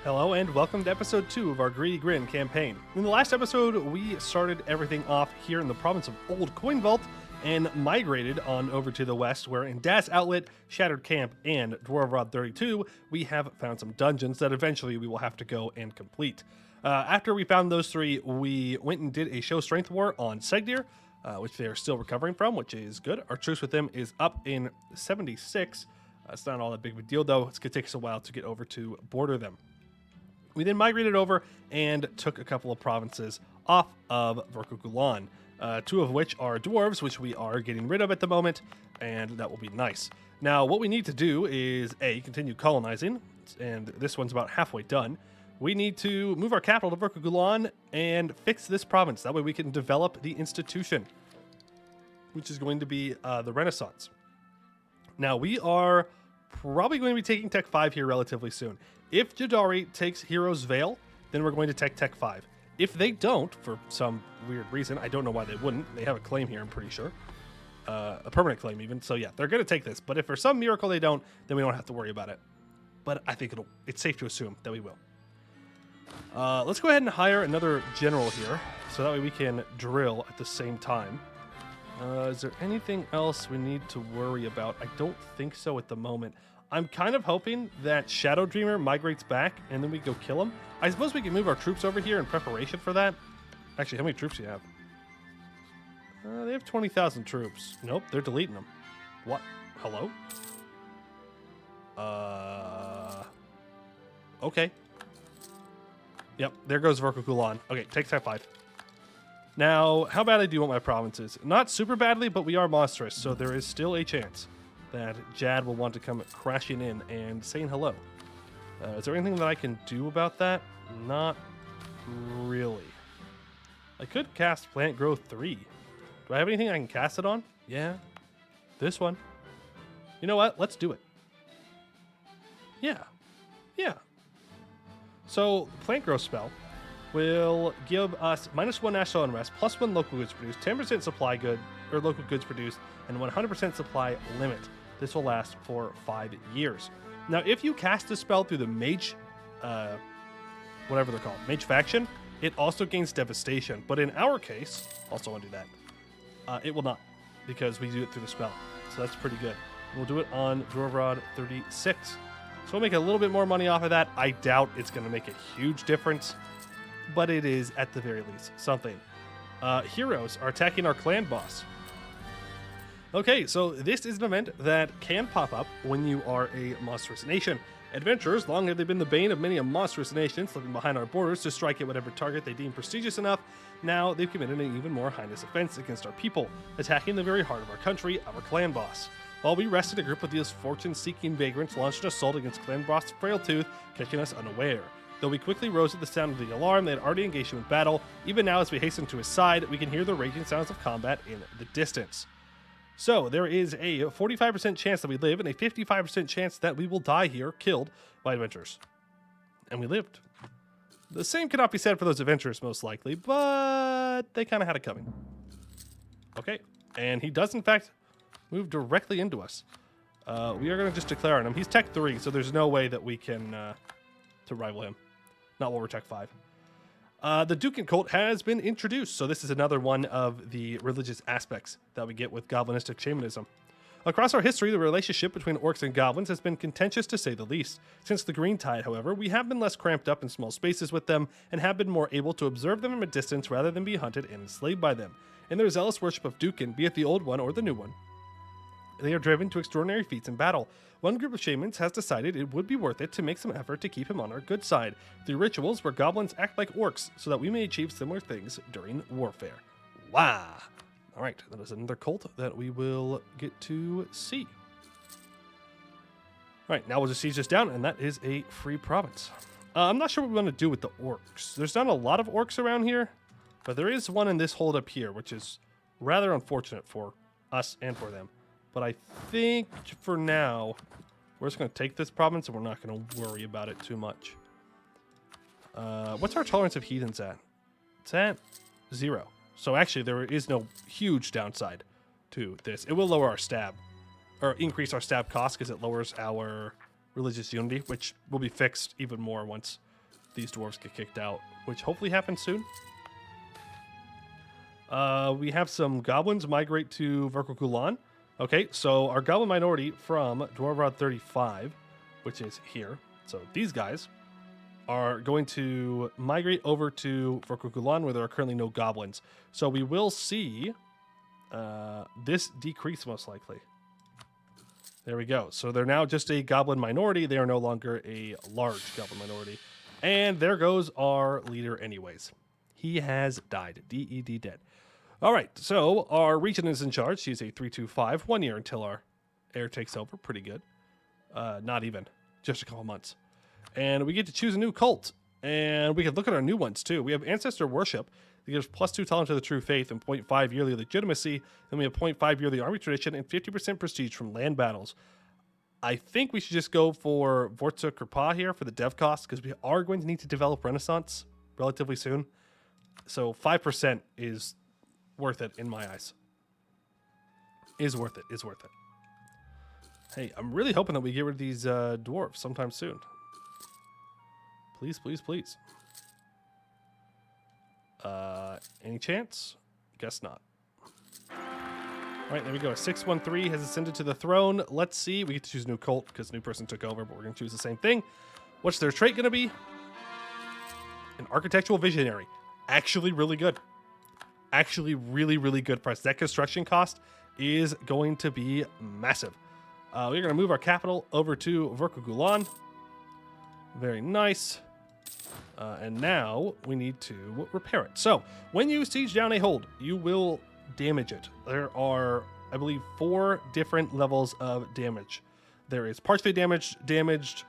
Hello and welcome to episode 2 of our Greedy Grin campaign. In the last episode, we started everything off here in the province of Old Coin Vault and migrated on over to the west, where in Das Outlet, Shattered Camp, and Dwarves 32, we have found some dungeons that eventually we will have to go and complete. After we found those three, we went and did a show strength war on Segdir, which they are still recovering from, which is good. Our truce with them is up in 76. It's not all that big of a deal, though. It's going to take us a while to get over to border them. We then migrated over and took a couple of provinces off of Verkukulan, two of which are dwarves, which we are getting rid of at the moment, and that will be nice. Now, what we need to do is, A, continue colonizing, and this one's about halfway done. We need to move our capital to Verkukulan and fix this province. That way we can develop the institution, which is going to be the Renaissance. Now, we are probably going to be taking Tech 5 here relatively soon. If Jadari takes Hero's Veil, then we're going to take Tech 5. If they don't, for some weird reason, I don't know why they wouldn't. They have a claim here, I'm pretty sure. A permanent claim even. So yeah, they're going to take this. But if for some miracle they don't, then we don't have to worry about it. But I think it's safe to assume that we will. Let's go ahead and hire another general here, so that way we can drill at the same time. Is there anything else we need to worry about? I don't think so at the moment. I'm kind of hoping that Shadow Dreamer migrates back and then we go kill him. I suppose we can move our troops over here in preparation for that. Actually, how many troops do you have? They have 20,000 troops. Nope, they're deleting them. What? Hello? Okay. Yep, there goes Verkukulan. Okay, take Tech 5. Now, how badly do you want my provinces? Not super badly, but we are monstrous, so there is still a chance that Jad will want to come crashing in and saying hello. Is there anything that I can do about that? Not really. I could cast Plant Growth 3. Do I have anything I can cast it on? Yeah. This one. You know what? Let's do it. Yeah. Yeah. So, Plant Growth spell will give us -1 national unrest, +1 local goods produced, 10% supply good or local goods produced, and 100% supply limit. This will last for 5 years. Now, if you cast the spell through the mage, whatever they're called, mage faction, it also gains devastation. But in our case, also want to do that, it will not, because we do it through the spell. So that's pretty good. We'll do it on Dwarves 36. So we'll make a little bit more money off of that. I doubt it's going to make a huge difference, but it is, at the very least, something. Heroes are attacking our clan boss. Okay, so this is an event that can pop up when you are a monstrous nation. Adventurers, long have they been the bane of many a monstrous nation, slipping behind our borders to strike at whatever target they deem prestigious enough. Now they've committed an even more heinous offense against our people, attacking the very heart of our country, our clan boss. While we rested, a group of these fortune-seeking vagrants launched an assault against clan boss Frailtooth, catching us unaware. Though we quickly rose at the sound of the alarm, they had already engaged him in battle. Even now, as we hasten to his side, we can hear the raging sounds of combat in the distance. So, there is a 45% chance that we live and a 55% chance that we will die here, killed by adventurers. And we lived. The same cannot be said for those adventurers, most likely, but they kind of had it coming. Okay, and he does, in fact, move directly into us. We are going to just declare on him. He's Tech 3, so there's no way that we can to rival him. Not while we're Tech 5. The Dukan cult has been introduced, so this is another one of the religious aspects that we get with goblinistic shamanism. Across our history, the relationship between orcs and goblins has been contentious to say the least. Since the Green Tide, however, we have been less cramped up in small spaces with them and have been more able to observe them from a distance rather than be hunted and enslaved by them. In their zealous worship of Dukan, be it the old one or the new one, they are driven to extraordinary feats in battle. One group of shamans has decided it would be worth it to make some effort to keep him on our good side through rituals where goblins act like orcs so that we may achieve similar things during warfare. Wow! Alright, that is another cult that we will get to see. Alright, now we'll just siege this down, and that is a free province. I'm not sure what we want to do with the orcs. There's not a lot of orcs around here, but there is one in this hold up here, which is rather unfortunate for us and for them. But I think for now, we're just going to take this province and we're not going to worry about it too much. What's our tolerance of heathens at? It's at 0. So actually, there is no huge downside to this. It will lower our stab, or increase our stab cost because it lowers our religious unity, which will be fixed even more once these dwarves get kicked out, which hopefully happens soon. We have some goblins migrate to Verkokulan. Okay, so our goblin minority from Dwarves 35, which is here. So these guys are going to migrate over to Verkokulan, where there are currently no goblins. So we will see this decrease most likely. There we go. So they're now just a goblin minority. They are no longer a large goblin minority. And there goes our leader anyways. He has died. D-E-D dead. All right, so our regent is in charge. She's a 325, 1 year until our heir takes over. Pretty good. Not even. Just a couple months. And we get to choose a new cult. And we can look at our new ones, too. We have Ancestor Worship. That gives +2 tolerance to the true faith and 0.5 yearly legitimacy. Then we have 0.5 yearly army tradition and 50% prestige from land battles. I think we should just go for Vortza Kripa here for the dev cost, because we are going to need to develop Renaissance relatively soon. So 5% is worth it in my eyes. Is worth it. Hey, I'm really hoping that we get rid of these dwarves sometime soon. Please, please, please. Any chance? Guess not. All right, there we go. 613 has ascended to the throne. Let's see. We get to choose a new cult because a new person took over, but we're going to choose the same thing. What's their trait going to be? An architectural visionary. Actually really good. Actually really, really good price. That construction cost is going to be massive. We're going to move our capital over to Verkokulan. Very nice. And now we need to repair it. So when you siege down a hold, you will damage it. There are, I believe, 4 different levels of damage. There is partially damaged,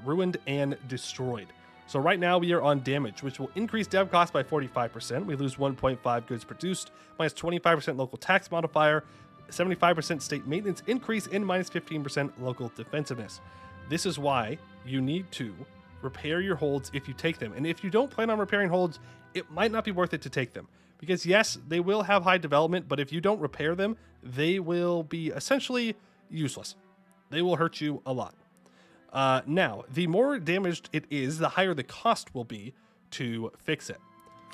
ruined, and destroyed. So right now we are on damage, which will increase dev cost by 45%. We lose 1.5 goods produced, minus 25% local tax modifier, 75% state maintenance increase, and minus 15% local defensiveness. This is why you need to repair your holds if you take them. And if you don't plan on repairing holds, it might not be worth it to take them. Because yes, they will have high development, but if you don't repair them, they will be essentially useless. They will hurt you a lot. Now, the more damaged it is, the higher the cost will be to fix it.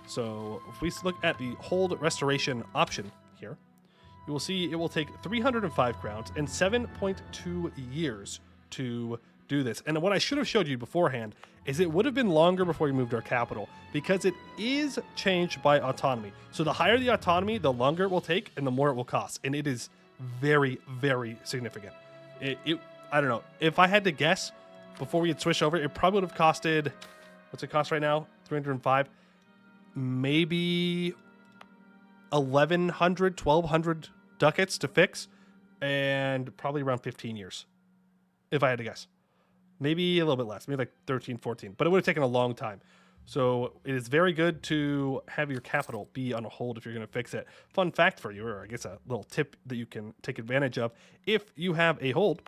So if we look at the hold restoration option here, you will see it will take 305 crowns and 7.2 years to do this. And what I should have showed you beforehand is it would have been longer before we moved our capital, because it is changed by autonomy. So the higher the autonomy, the longer it will take and the more it will cost. And it is very, very significant. I don't know. If I had to guess before we had switched over, it probably would have costed, what's it cost right now? 305, maybe 1,100, 1,200 ducats to fix, and probably around 15 years, if I had to guess. Maybe a little bit less, maybe like 13, 14, but it would have taken a long time. So it is very good to have your capital be on a hold if you're going to fix it. Fun fact for you, or I guess a little tip that you can take advantage of. If you have a hold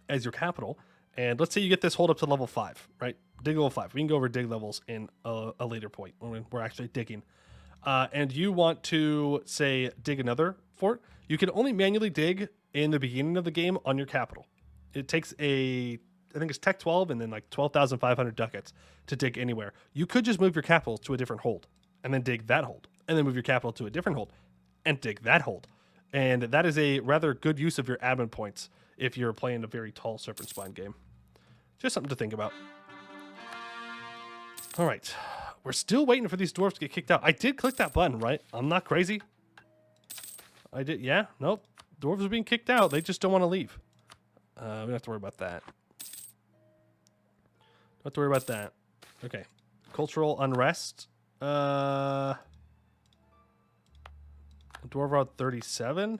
as your capital, and let's say you get this hold up to level 5, right? Dig level 5. We can go over dig levels in a later point when we're actually digging. And you want to, say, dig another fort, you can only manually dig in the beginning of the game on your capital. It takes I think it's Tech 12 and then like 12,500 ducats to dig anywhere. You could just move your capital to a different hold and then dig that hold, and then move your capital to a different hold and dig that hold. And that is a rather good use of your admin points if you're playing a very tall Serpent Spine game. Just something to think about. All right. We're still waiting for these dwarves to get kicked out. I did click that button, right? I'm not crazy. I did. Yeah. Nope. Dwarves are being kicked out. They just don't want to leave. We don't have to worry about that. Don't have to worry about that. Okay. Cultural unrest. Dwarf Route 37.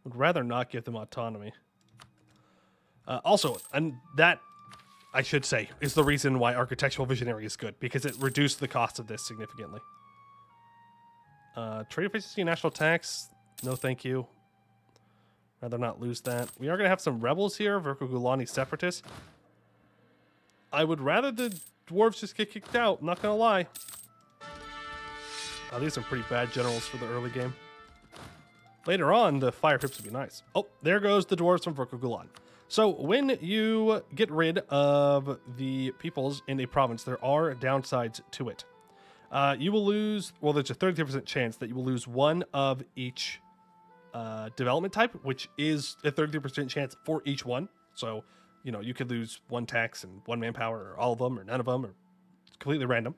Would rather not give them autonomy. Also, and that, I should say, is the reason why Architectural Visionary is good, because it reduced the cost of this significantly. Trade efficiency, national tax. No, thank you. Rather not lose that. We are going to have some rebels here, Verkogulani separatists. I would rather the dwarves just get kicked out, I'm not going to lie. These are pretty bad generals for the early game. Later on, the fire tips would be nice. Oh, there goes the dwarves from Verkugulan. So when you get rid of the peoples in a province, there are downsides to it. You will lose, well, there's a 33% chance that you will lose one of each development type, which is a 33% chance for each one. So, you could lose one tax and one manpower, or all of them, or none of them, or it's completely random.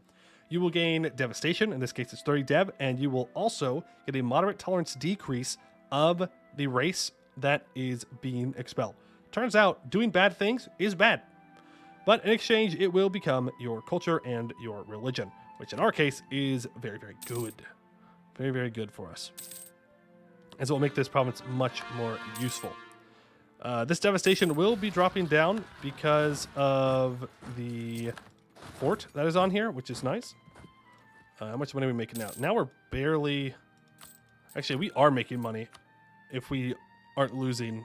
You will gain devastation. In this case, it's 30 dev, and you will also get a moderate tolerance decrease of the race that is being expelled. Turns out, doing bad things is bad. But in exchange, it will become your culture and your religion, which in our case is very, very good. Very, very good for us. As it will make this province much more useful. This devastation will be dropping down because of the fort that is on here, which is nice. How much money are we making now? Now we're barely... Actually, we are making money if we aren't losing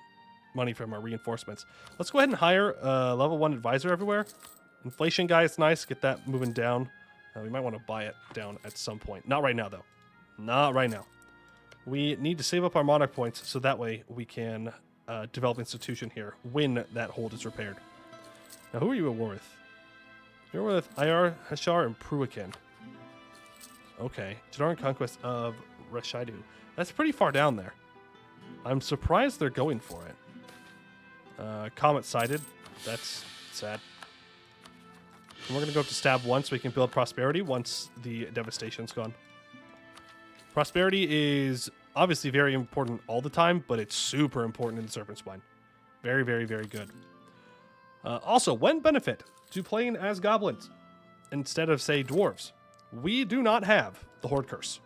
money from our reinforcements. Let's go ahead and hire a level 1 advisor everywhere. Inflation guy is nice. Get that moving down. We might want to buy it down at some point. Not right now, though. Not right now. We need to save up our monarch points so that way we can develop institution here when that hold is repaired. Now, who are you at war with? You're with Ayar, Hashar, and Pruakin. Okay. Jadaran Conquest of Rashaidu. That's pretty far down there. I'm surprised they're going for it. Comet sighted. That's sad. And we're going to go up to stab once so we can build prosperity once the devastation's gone. Prosperity is obviously very important all the time, but it's super important in the Serpent Spine. Very, very, very good. Also, one benefit to playing as goblins instead of, say, dwarves. We do not have the Horde Curse.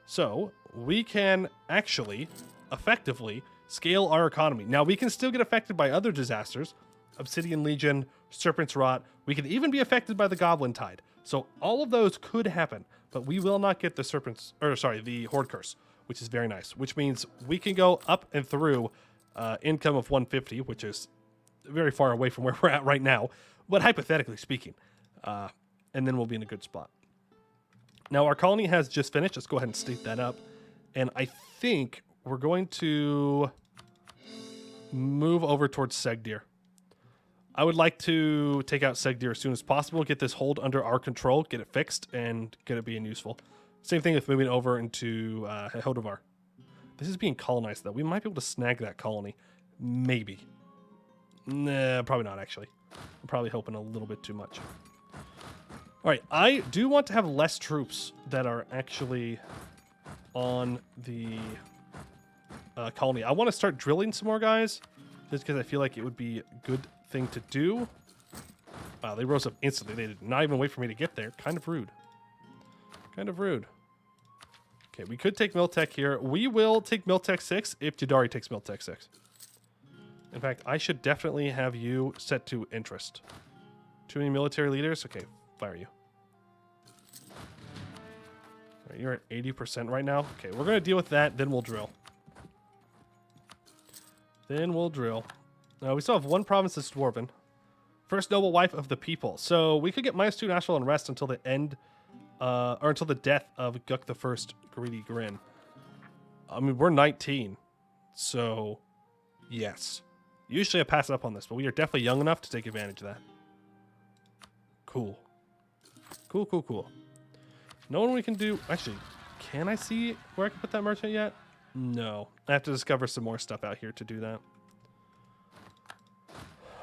So, we can actually effectively scale our economy. Now, we can still get affected by other disasters. Obsidian Legion, Serpent's Rot. We can even be affected by the Goblin Tide. So, all of those could happen, but we will not get the Horde Curse, which is very nice. Which means we can go up and through income of 150, which is very far away from where we're at right now, but hypothetically speaking. And then we'll be in a good spot. Now, our colony has just finished. Let's go ahead and state that up. And I think we're going to move over towards Segdir. I would like to take out Segdir as soon as possible, get this hold under our control, get it fixed, and get it being useful. Same thing with moving over into Hodovar. This is being colonized, though. We might be able to snag that colony. Maybe. Nah, probably not, actually. I'm probably hoping a little bit too much. All right, I do want to have less troops that are actually on the colony. I want to start drilling some more guys, just because I feel like it would be a good thing to do. Wow, they rose up instantly. They did not even wait for me to get there. Kind of rude. Kind of rude. Okay, we could take Miltech here. We will take Miltech 6 if Jadari takes Miltech 6. In fact, I should definitely have you set to interest. Too many military leaders? Okay, fire you. All right, you're at 80% right now. Okay, we're going to deal with that, then we'll drill. Then we'll drill. We still have one province that's Dwarven. First noble wife of the people. So we could get -2 national unrest until the end, or until the death of Guk the First, Greedy Grin. I mean, we're 19, so yes. Usually I pass up on this, but we are definitely young enough to take advantage of that. Cool. Cool, cool, cool. No one we can do... Actually, can I see where I can put that merchant yet? No. I have to discover some more stuff out here to do that.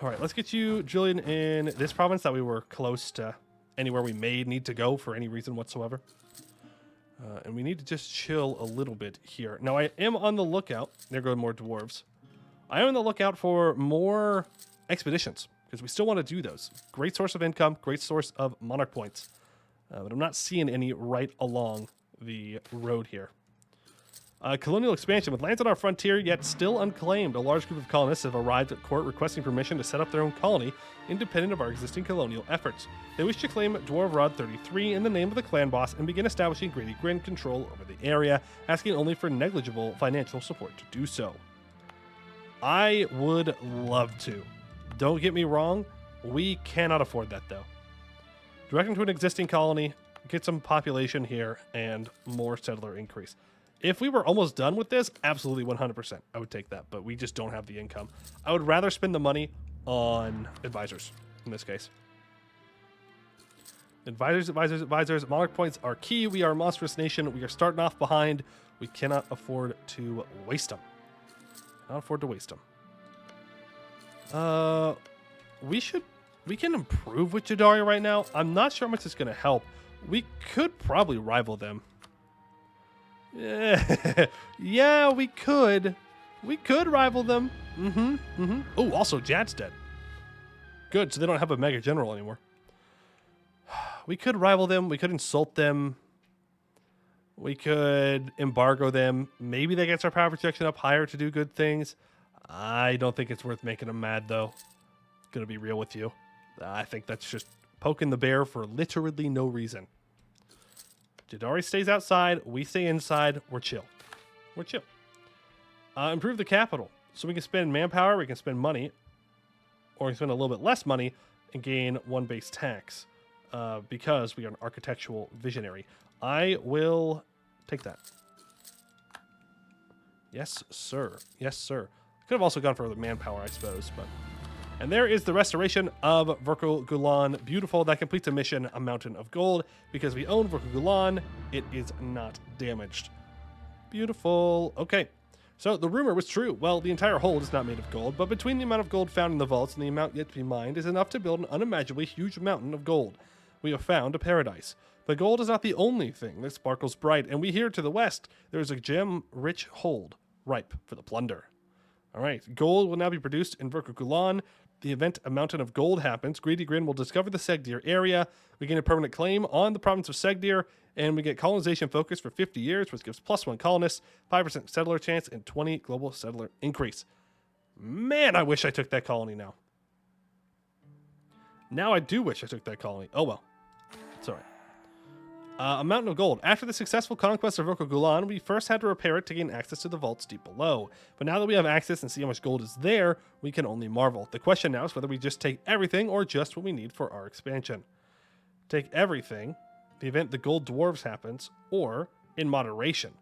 All right, let's get you drilling in this province that we were close to anywhere we may need to go for any reason whatsoever. And we need to just chill a little bit here. Now, I am on the lookout. There go more dwarves. I am on the lookout for more expeditions, because we still want to do those. Great source of income, great source of monarch points. But I'm not seeing any right along the road here. Colonial expansion. With lands on our frontier, yet still unclaimed, a large group of colonists have arrived at court requesting permission to set up their own colony, independent of our existing colonial efforts. They wish to claim Dwarvrod 33 in the name of the clan boss and begin establishing Greedy Grin control over the area, asking only for negligible financial support to do so. I would love to. Don't get me wrong, we cannot afford that though. Direct into an existing colony, get some population here, and more settler increase. If we were almost done with this, absolutely 100%. I would take that, but we just don't have the income. I would rather spend the money on advisors in this case. Advisors. Monarch points are key. We are a monstrous nation. We are starting off behind. We cannot afford to waste them. Cannot afford to waste them. We can improve with Jadari right now. I'm not sure how much it's going to help. We could probably rival them. Yeah, we could. We could rival them. Oh, also Jad's dead. Good, so they don't have a mega general anymore. We could rival them. We could insult them. We could embargo them. Maybe that gets our power projection up higher to do good things. I don't think it's worth making them mad, though. Gonna be real with you. I think that's just poking the bear for literally no reason. Jadari stays outside. We stay inside. We're chill. We're chill. Improve the capital. So we can spend manpower. We can spend money. Or we can spend a little bit less money and gain 1 base tax. Because we are an architectural visionary. I will take that. Yes, sir. Yes, sir. Could have also gone for the manpower, I suppose. But and there is the restoration of Vorkul Gulan. Beautiful. That completes a mission, a mountain of gold. Because we own Vorkul Gulan, it is not damaged. Beautiful. Okay. So the rumor was true. Well, the entire hold is not made of gold, but between the amount of gold found in the vaults and the amount yet to be mined is enough to build an unimaginably huge mountain of gold. We have found a paradise. But gold is not the only thing that sparkles bright, and we hear to the west there is a gem-rich hold, ripe for the plunder. All right, gold will now be produced in Vorkul Gulan. The event A Mountain of Gold happens. Greedy Grin will discover the Segdir area. We gain a permanent claim on the province of Segdir, and we get colonization focus for 50 years, which gives +1 colonists, 5% settler chance, and 20 global settler increase. Man, I wish I took that colony now. Now I do wish I took that colony. Oh well. It's all right. A Mountain of Gold. After the successful conquest of Vorkul Gulan, we first had to repair it to gain access to the vaults deep below. But now that we have access and see how much gold is there, we can only marvel. The question now is whether we just take everything or just what we need for our expansion. Take everything, the event the Gold Dwarves happens, or in moderation.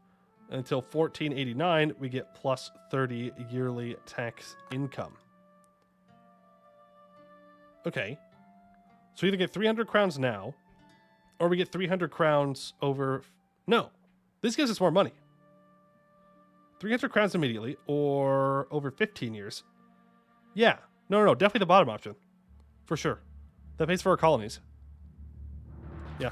Until 1489, we get +30 yearly tax income. Okay. So we either get 300 crowns now, or we get 300 crowns over... No. This gives us more money. 300 crowns immediately, or over 15 years. Yeah. No. Definitely the bottom option. For sure. That pays for our colonies. Yeah.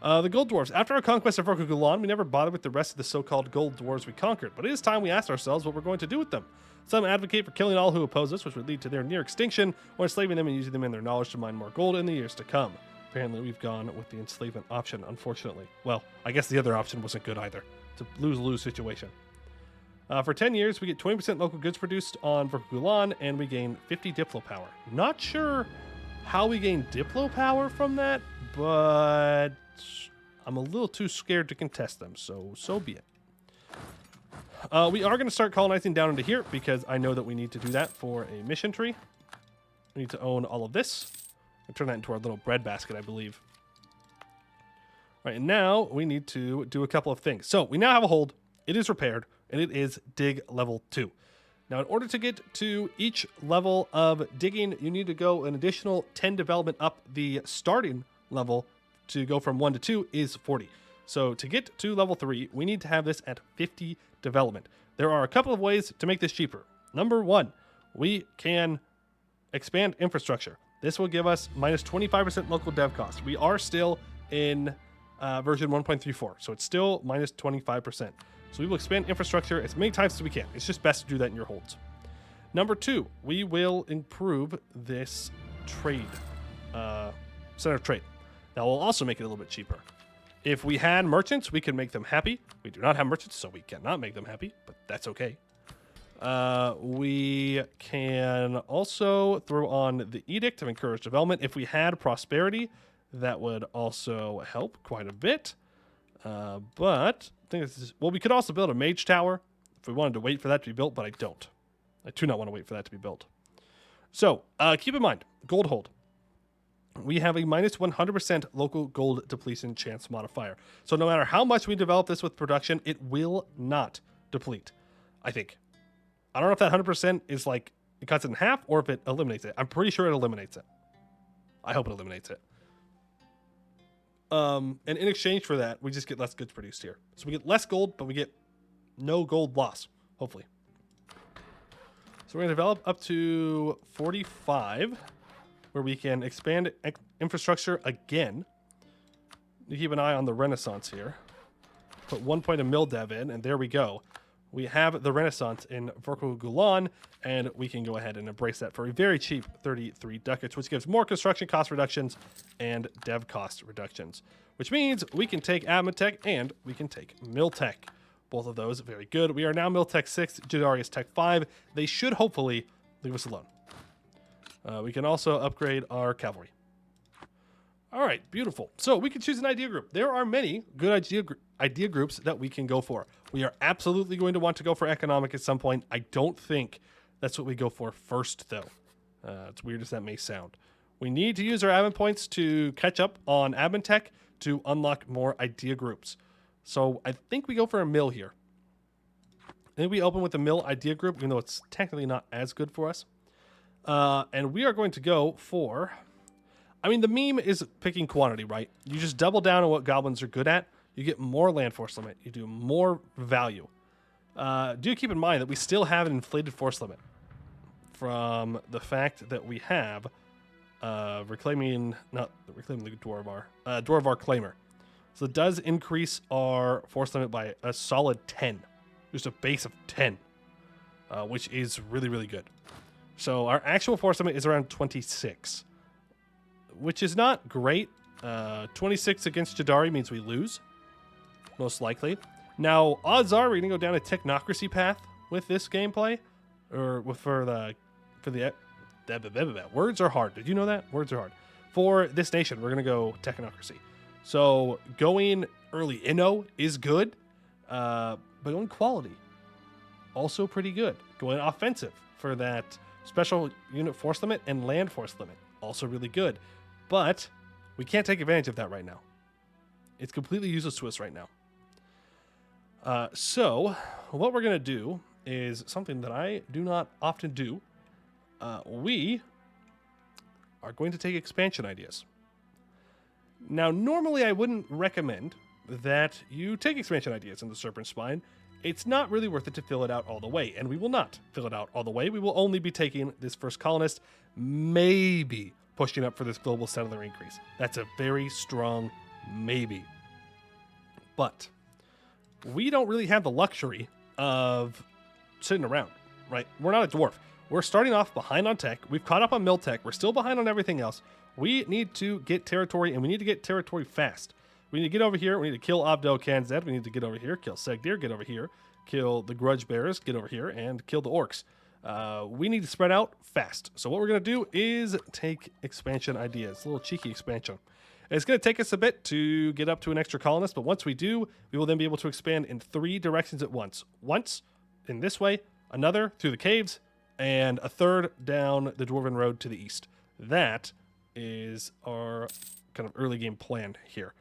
The Gold Dwarves. After our conquest of Vorkul Gulan, we never bothered with the rest of the so-called Gold Dwarves we conquered, but it is time we asked ourselves what we're going to do with them. Some advocate for killing all who oppose us, which would lead to their near extinction, or enslaving them and using them and their knowledge to mine more gold in the years to come. Apparently, we've gone with the enslavement option, unfortunately. Well, I guess the other option wasn't good either. It's a lose-lose situation. For 10 years, we get 20% local goods produced on Vorkul Gulan, and we gain 50 Diplo power. Not sure how we gain Diplo power from that, but I'm a little too scared to contest them, so be it. We are going to start colonizing down into here, because I know that we need to do that for a mission tree. We need to own all of this. And turn that into our little breadbasket, I believe. Right, and now we need to do a couple of things. So we now have a hold. It is repaired, and it is dig level 2. Now, in order to get to each level of digging, you need to go an additional 10 development up. The starting level to go from 1 to 2 is 40. So to get to level 3, we need to have this at 50 development. There are a couple of ways to make this cheaper. Number 1, we can expand infrastructure. This will give us minus 25% local dev cost. We are still in version 1.34, so it's still minus 25%. So we will expand infrastructure as many times as we can. It's just best to do that in your holds. Number 2, we will improve this trade, center of trade. That will also make it a little bit cheaper. If we had merchants, we could make them happy. We do not have merchants, so we cannot make them happy, but that's okay. We can also throw on the edict to encourage development. If we had prosperity, that would also help quite a bit. But I think this is, well, we could also build a mage tower if we wanted to wait for that to be built, but I don't. I do not want to wait for that to be built. So keep in mind, gold hold. we have a minus 100% local gold depletion chance modifier. So no matter how much we develop this with production, it will not deplete, I think. I don't know if that 100% is like, it cuts it in half or if it eliminates it. I'm pretty sure it eliminates it. I hope it eliminates it. And in exchange for that, we just get less goods produced here. So we get less gold, but we get no gold loss, hopefully. So we're going to develop up to 45, where we can expand infrastructure again. You keep an eye on the Renaissance here. Put 1 point of mill dev in, and there we go. We have the Renaissance in Vorkul, and we can go ahead and embrace that for a very cheap 33 ducats, which gives more construction cost reductions and dev cost reductions, which means we can take admin tech and we can take mill tech. Both of those very good. We are now mill tech 6, Jadari is tech 5. They should hopefully leave us alone. We can also upgrade our cavalry. All right, beautiful. So we can choose an idea group. There are many good idea groups that we can go for. We are absolutely going to want to go for economic at some point. I don't think that's what we go for first, though. As weird as that may sound. We need to use our admin points to catch up on admin tech to unlock more idea groups. So I think we go for a mill here. I think we open with a mill idea group, even though it's technically not as good for us. And we are going to go for... I mean, the meme is picking quantity, right? You just double down on what goblins are good at. You get more land force limit. You do more value. Do keep in mind that we still have an inflated force limit from the fact that we have reclaiming the Dwarvar Claimer. So it does increase our force limit by a solid 10. Just a base of 10, which is really, really good. So our actual force limit is around 26. Which is not great. 26 against Jadari means we lose, most likely. Now, odds are we're going to go down a technocracy path with this gameplay, or for the words are hard. Did you know that? Words are hard. For this nation, we're going to go technocracy. So going early inno is good, but going quality also pretty good. Going offensive for that special unit force limit and land force limit also really good. But we can't take advantage of that right now. It's completely useless to us right now. So what we're going to do is something that I do not often do. We are going to take expansion ideas. Now, normally I wouldn't recommend that you take expansion ideas in the Serpent Spine. It's not really worth it to fill it out all the way, and we will not fill it out all the way. We will only be taking this first colonist, maybe pushing up for this global settler increase. That's a very strong maybe. But we don't really have the luxury of sitting around, right? We're not a dwarf. We're starting off behind on tech. We've caught up on mill tech. We're still behind on everything else. We need to get territory, and we need to get territory fast. We need to get over here. We need to kill Abdo Kanzed. We need to get over here, kill Segdir, get over here, kill the Grudge Bearers, get over here, and kill the Orcs. We need to spread out fast. So what we're going to do is take expansion ideas, a little cheeky expansion. It's going to take us a bit to get up to an extra colonist, but once we do, we will then be able to expand in 3 directions at once. Once in this way, another through the caves, and a third down the Dwarven Road to the east. That is our kind of early game plan here.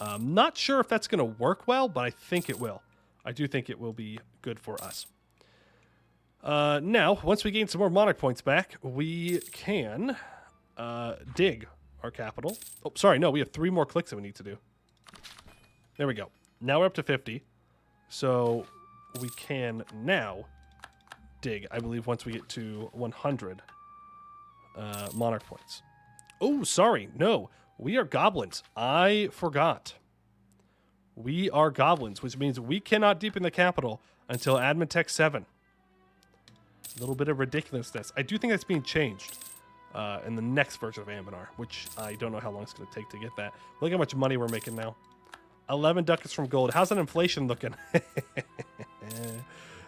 I'm not sure if that's going to work well, but I think it will. I do think it will be good for us. Now, once we gain some more monarch points back, we can dig our capital. Oh, sorry, no, we have 3 more clicks that we need to do. There we go. Now we're up to 50. So we can now dig, I believe, once we get to 100 monarch points. Oh, sorry, no, we are goblins. I forgot. We are goblins, which means we cannot deepen the capital until admin tech 7. A little bit of ridiculousness. I do think that's being changed in the next version of Anbennar, which I don't know how long it's going to take to get that. Look how much money we're making now. 11 ducats from gold. How's that inflation looking?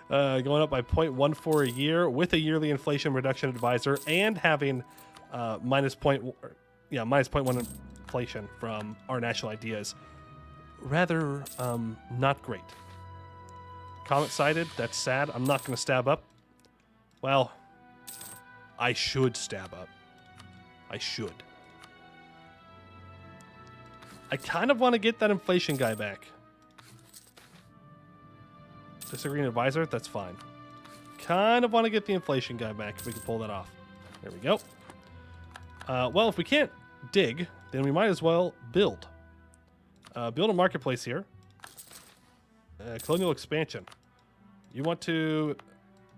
Going up by 0.14 a year with a yearly inflation reduction advisor and having minus 0.1 inflation from our national ideas. Rather not great. Comet sighted. That's sad. I'm not going to stab up. Well, I should stab up. I should. I kind of want to get that inflation guy back. Disagreeing advisor? That's fine. Kind of want to get the inflation guy back if we can pull that off. There we go. Well, if we can't dig, then we might as well build. Build a marketplace here. Colonial expansion. You want to...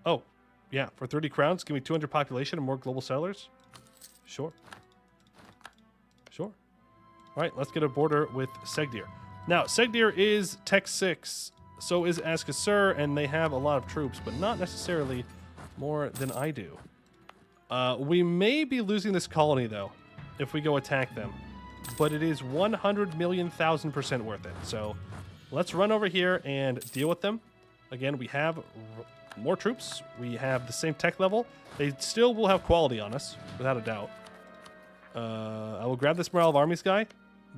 Oh, yeah. For 30 crowns, give me 200 population and more global settlers? Sure. Sure. All right, let's get a border with Segdir. Now, Segdir is Tech 6. So is Askasur, and they have a lot of troops, but not necessarily more than I do. We may be losing this colony, though, if we go attack them. But it is 100,000,000% worth it. So let's run over here and deal with them. Again, we have more troops. We have the same tech level. They still will have quality on us, without a doubt. I will grab this Morale of Armies guy,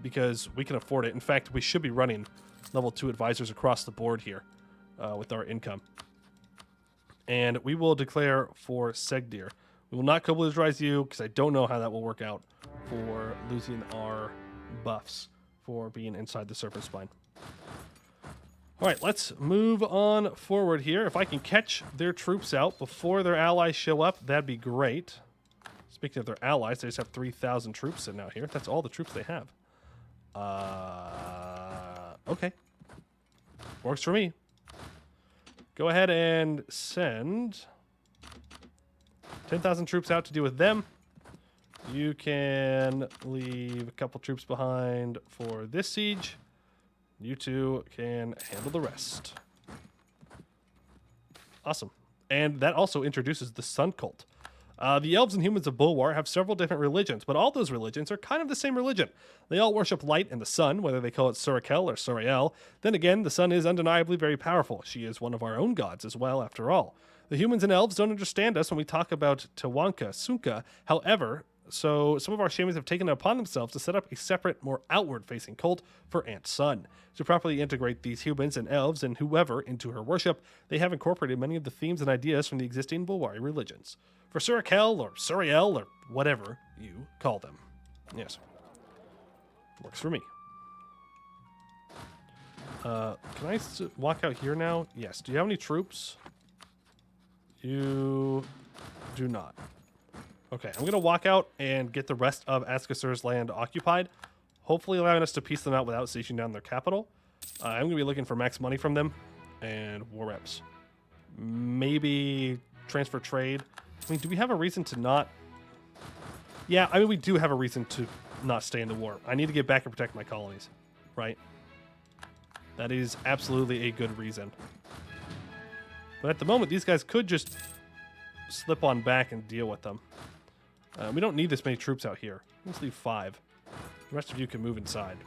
because we can afford it. In fact, we should be running level 2 advisors across the board here with our income. And we will declare for Segdir. We will not co-militarize you because I don't know how that will work out for losing our buffs for being inside the surface spine. All right, let's move on forward here. If I can catch their troops out before their allies show up, that'd be great. Speaking of their allies, they just have 3,000 troops sitting out here. That's all the troops they have. Okay. Works for me. Go ahead and send 10,000 troops out to deal with them. You can leave a couple troops behind for this siege. You two can handle the rest. Awesome. And that also introduces the Sun Cult. The elves and humans of Bulwar have several different religions, but all those religions are kind of the same religion. They all worship light and the sun, whether they call it Surakel or Suriel. Then again, the sun is undeniably very powerful. She is one of our own gods as well, after all. The humans and elves don't understand us when we talk about Tawanka, Sunka. However, so some of our shamans have taken it upon themselves to set up a separate, more outward-facing cult for Aunt Sun. To properly integrate these humans and elves and whoever into her worship, they have incorporated many of the themes and ideas from the existing Bulwari religions. For Surakel or Suriel or whatever you call them. Yes. Works for me. Can I walk out here now? Yes. Do you have any troops? You do not. Okay, I'm going to walk out and get the rest of Askasur's land occupied, hopefully allowing us to piece them out without sieging down their capital. I'm going to be looking for max money from them and war reps. Maybe transfer trade. I mean, do we have a reason to not... Yeah, I mean, we do have a reason to not stay in the war. I need to get back and protect my colonies, right? That is absolutely a good reason. But at the moment, these guys could just slip on back and deal with them. We don't need this many troops out here. Let's leave 5. The rest of you can move inside.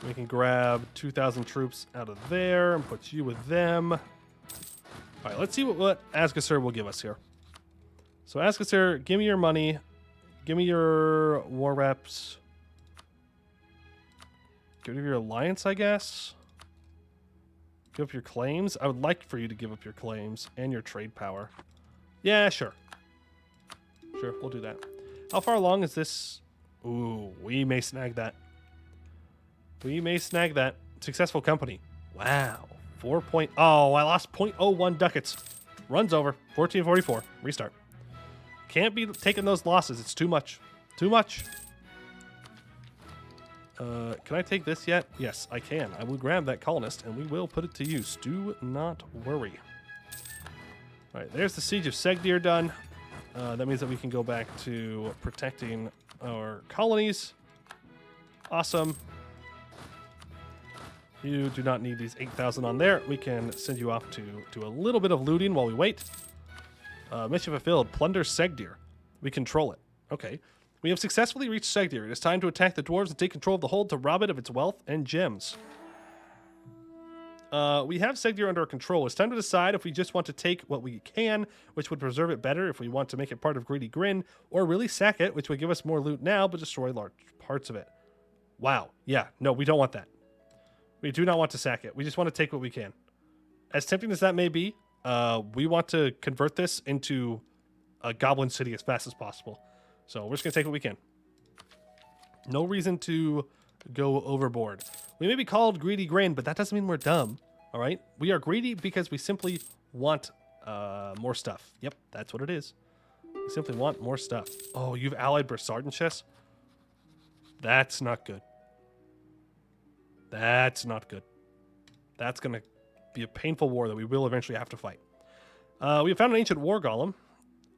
We can grab 2,000 troops out of there and put you with them. All right, let's see what Askasur will give us here. So Askasur, give me your money. Give me your war reps. Give me your alliance, I guess. Give up your claims. I would like for you to give up your claims and your trade power. Yeah, sure. Sure, we'll do that. How far along is this? Ooh, we may snag that. We may snag that. Successful company. Wow. 4 point... Oh, I lost 0.01 ducats. Runs over. 1444. Restart. Can't be taking those losses. It's too much. Too much. Can I take this yet? Yes, I can. I will grab that colonist, and we will put it to use. Do not worry. All right, there's the Siege of Segdir done. That means that we can go back to protecting our colonies. Awesome. You do not need these 8,000 on there. We can send you off to do a little bit of looting while we wait. Mission fulfilled. Plunder Segdir. We control it. Okay. We have successfully reached Segdir. It is time to attack the dwarves and take control of the hold to rob it of its wealth and gems. We have Segdir under our control. It's time to decide if we just want to take what we can, which would preserve it better if we want to make it part of greedy Grin, or really sack it, which would give us more loot now, but destroy large parts of it. Wow. Yeah. No, we don't want that. We do not want to sack it. We just want to take what we can. As tempting as that may be, we want to convert this into a goblin city as fast as possible. So we're just going to take what we can. No reason to go overboard. We may be called greedy Grin, but that doesn't mean we're dumb. All right? We are greedy because we simply want more stuff. Yep, that's what it is. We simply want more stuff. Oh, you've allied Bersardenchess? That's not good. That's not good. That's going to be a painful war that we will eventually have to fight. We have found an ancient war golem.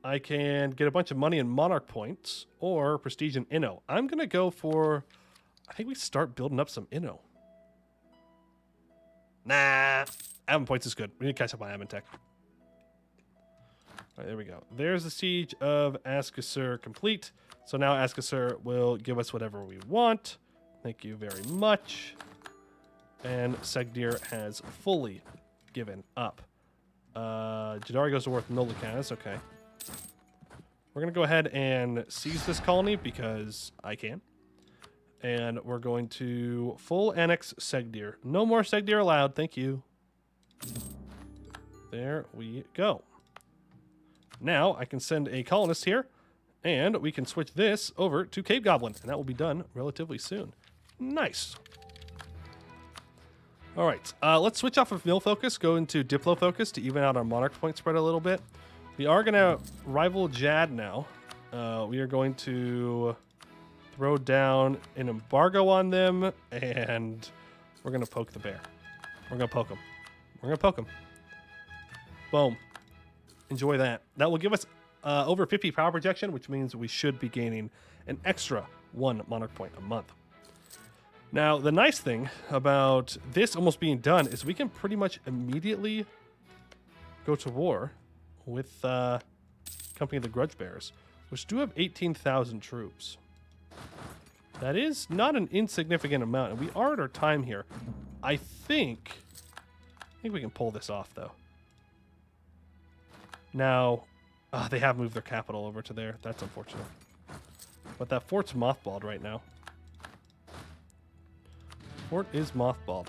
I can get a bunch of money and monarch points or prestige and inno. I'm going to go for... I think we start building up some inno. Nah. Admin points is good. We need to catch up on admin tech. All right, there we go. There's the siege of Askasur complete. So now Askasur will give us whatever we want. Thank you very much. And Segdir has fully given up. Jadari goes to war with Nolikaz. Okay. We're going to go ahead and seize this colony because I can. And we're going to full annex Segdir. No more Segdir allowed. Thank you. There we go. Now I can send a colonist here. And we can switch this over to Cave Goblin. And that will be done relatively soon. Nice. All right. Let's switch off of Mill Focus. Go into Diplo Focus to even out our Monarch point spread a little bit. We are going to rival Jad now. We are going to throw down an embargo on them, and we're going to poke the bear. We're going to poke him. We're going to poke him. Boom. Enjoy that. That will give us over 50 power projection, which means we should be gaining an extra 1 Monarch point a month. Now, the nice thing about this almost being done is we can pretty much immediately go to war with Company of the Grudge Bearers, which do have 18,000 troops. That is not an insignificant amount, and we are at our time here. I think we can pull this off, though. Now, they have moved their capital over to there. That's unfortunate. But that fort's mothballed right now. Fort is mothballed.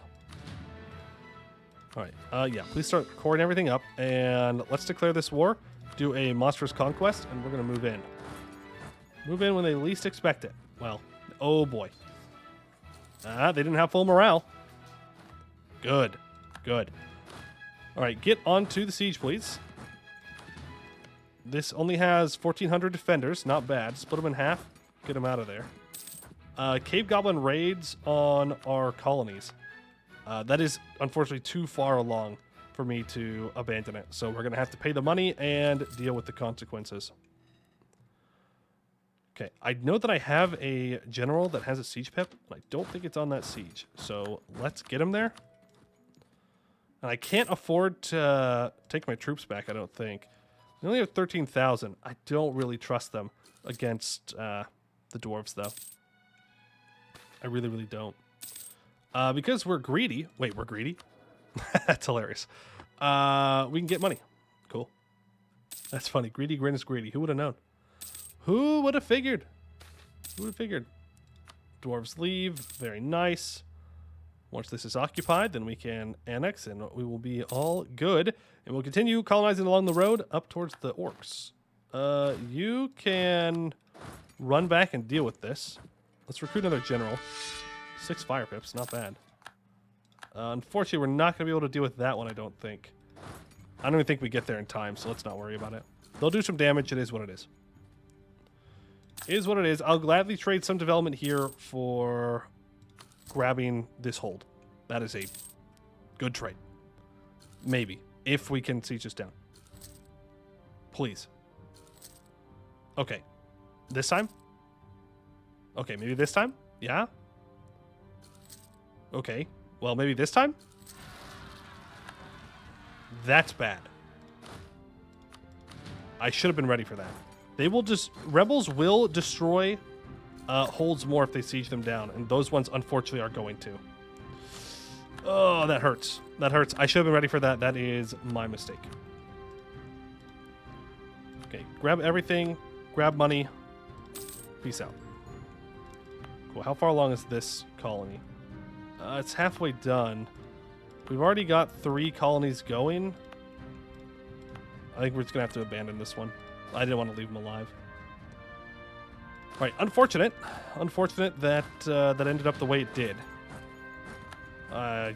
All right. Yeah, please start coring everything up, and let's declare this war. Do a monstrous conquest, and we're going to move in. Move in when they least expect it. Well, oh boy. They didn't have full morale. Good. Good. All right, get onto the siege, please. This only has 1,400 defenders. Not bad. Split them in half. Get them out of there. Cave Goblin raids on our colonies. That is unfortunately too far along for me to abandon it. So we're going to have to pay the money and deal with the consequences. Okay, I know that I have a general that has a siege pip, but I don't think it's on that siege. So let's get him there. And I can't afford to take my troops back, I don't think. We only have 13,000. I don't really trust them against the dwarves, though. I really, really don't. Because we're greedy. Wait, we're greedy? That's hilarious. We can get money. Cool. That's funny. Greedy Grin is greedy. Who would have known? Who would have figured? Who would have figured? Dwarves leave. Very nice. Once this is occupied, then we can annex and we will be all good. And we'll continue colonizing along the road up towards the orcs. You can run back and deal with this. Let's recruit another general. 6 fire pips, not bad. Unfortunately, we're not going to be able to deal with that one, I don't think. I don't even think we get there in time, so let's not worry about it. They'll do some damage. It is what it is. It is what it is. I'll gladly trade some development here for grabbing this hold. That is a good trade. Maybe. If we can siege this down. Please. Okay. This time? Okay, maybe this time? Yeah? Okay. Well, maybe this time? That's bad. I should have been ready for that. They will just... Rebels will destroy holds more if they siege them down, and those ones, unfortunately, are going to. Oh, that hurts. That hurts. I should have been ready for that. That is my mistake. Okay, grab everything. Grab money. Peace out. Cool. How far along is this colony? It's halfway done. We've already got 3 colonies going. I think we're just going to have to abandon this one. I didn't want to leave them alive. Right, unfortunate that that ended up the way it did. I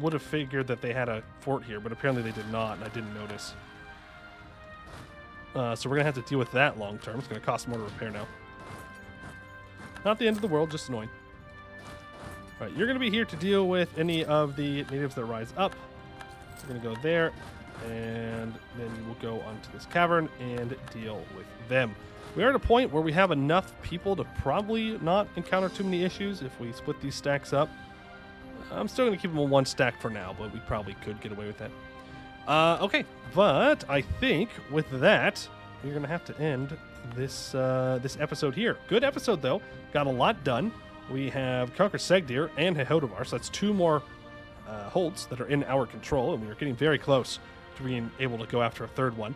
would have figured that they had a fort here, but apparently they did not, and I didn't notice. So we're going to have to deal with that long term. It's going to cost more to repair now. Not the end of the world, just annoying. All right, you're going to be here to deal with any of the natives that rise up. We're going to go there, and then we'll go onto this cavern and deal with them. We are at a point where we have enough people to probably not encounter too many issues if we split these stacks up. I'm still going to keep them on one stack for now, but we probably could get away with that. Okay, but I think with that, we're going to have to end this this episode here. Good episode, though. Got a lot done. We have Conquer Segdir and Hehodamar, so that's 2 more holds that are in our control, and we are getting very close to being able to go after a 3rd one.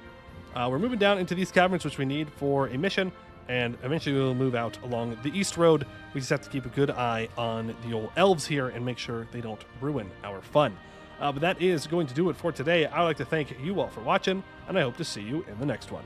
We're moving down into these caverns, which we need for a mission, and eventually we'll move out along the east road. We just have to keep a good eye on the old elves here and make sure they don't ruin our fun. But that is going to do it for today. I'd like to thank you all for watching, and I hope to see you in the next one.